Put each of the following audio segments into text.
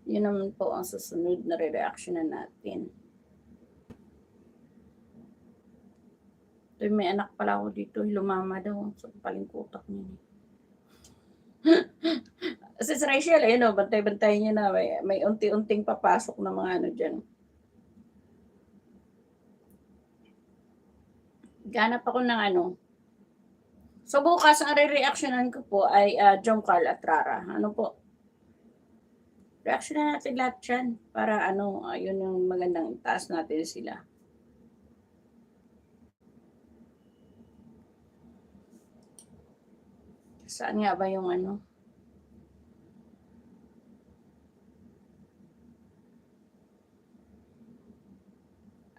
Yun naman po ang susunod na re-reactionan natin. May anak pala ako dito, lumama daw sa palingkutak niya. Sis Rachel, no, bantay-bantay niya na, may unti-unting papasok na mga ano dyan. Ganap ako ng ano. So bukas, ang re-reactionan ko po ay Jomcarl at Rara. Ano po? Reactionan natin lahat yan para ano, yun yung magandang itaas natin sila. Saan nga ba yung ano?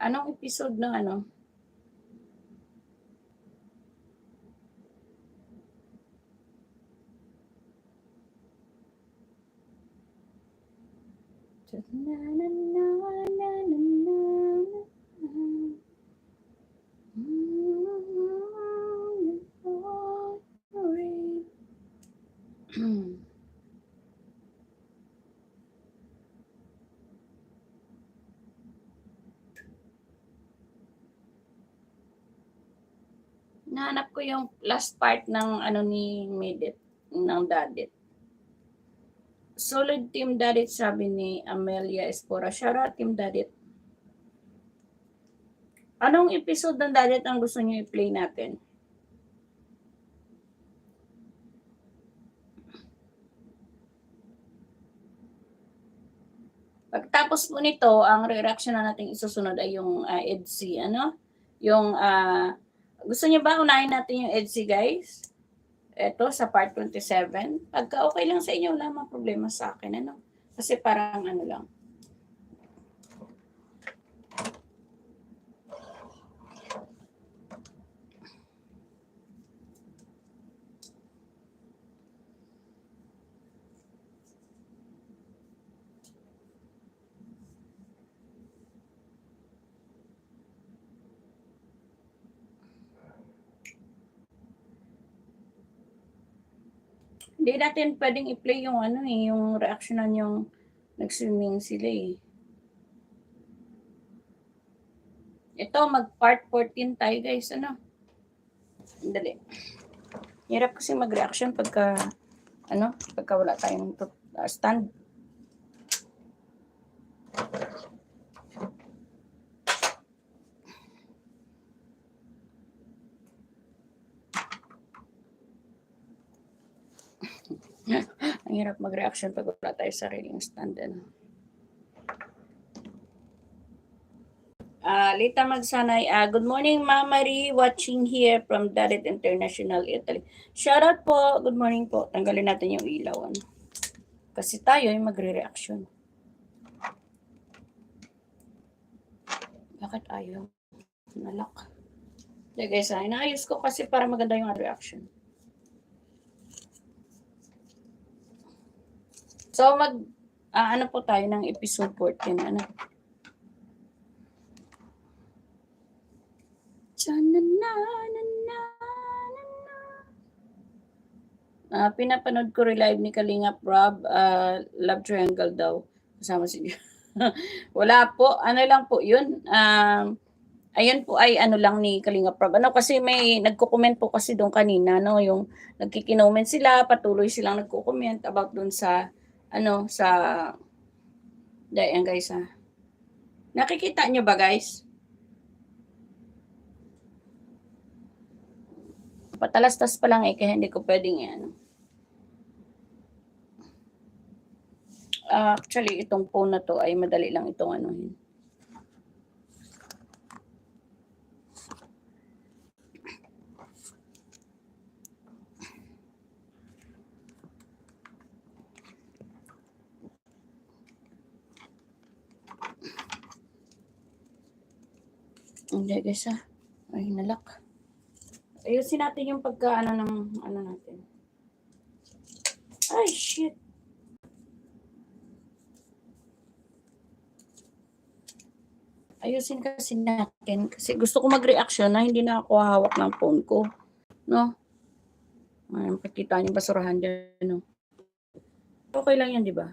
Anong episode ng ano? Nahanap ko yung last part ng ano ni Medit, ng Dadit. Solid Team Dadit, sabi ni Amelia Espora. Shoutout Team Dadit. Anong episode ng Dadit ang gusto niyo i-play natin? Pagtapos po nito, ang re-reaction na natin isusunod ay yung EDC, ano? Yung, gusto niyo ba unahin natin yung EDC, guys? Ito, sa part 27. Pagka okay lang sa inyo, wala mang problema sa akin, ano? Kasi parang ano lang. Hindi natin pwedeng i-play yung ano eh, yung reactionan yung nag-swimming sila eh. Ito, mag-part 14 tayo guys, ano? Dali. Hirap kasi mag-reaction pagka, ano, pagka wala tayong stand. Ang hirap mag-reaction pag wala tayo sariling stand. Ano? Lita Magsanay, good morning Ma'am Marie, watching here from Dadit International, Italy. Shout out po, good morning po. Tanggalin natin yung ilaw. Ano? Kasi tayo ay magre-reaction. Bakit ayaw? Nalak. Okay guys, inaayos ko kasi para maganda yung reaction. So ano po tayo ng episode 14, ano? Pinapanood ko live ni Kalingap Rob, Love Triangle daw. Kasama si wala po, ano lang po yun. Ayun po ay ano lang ni Kalingap Rob. Ano kasi may nagko-comment po kasi doon kanina, no, yung nagkikinoment sila, patuloy silang nagko-comment about doon sa ano, sa ayan guys ha. Nakikita nyo ba guys? Patalastas pa lang eh, kaya hindi ko pwedeng yan. Actually, itong phone na to ay madali lang itong anuhin. Hindi guys ha. Ay, nalak. Ayusin natin yung pagka-ano ng ano natin. Ay, shit. Ayusin kasi natin. Kasi gusto ko mag-reaction na hindi na ako hawak ng phone ko. No? Ayan, pakita niyo basurahan dyan. No? Okay lang yan, di ba?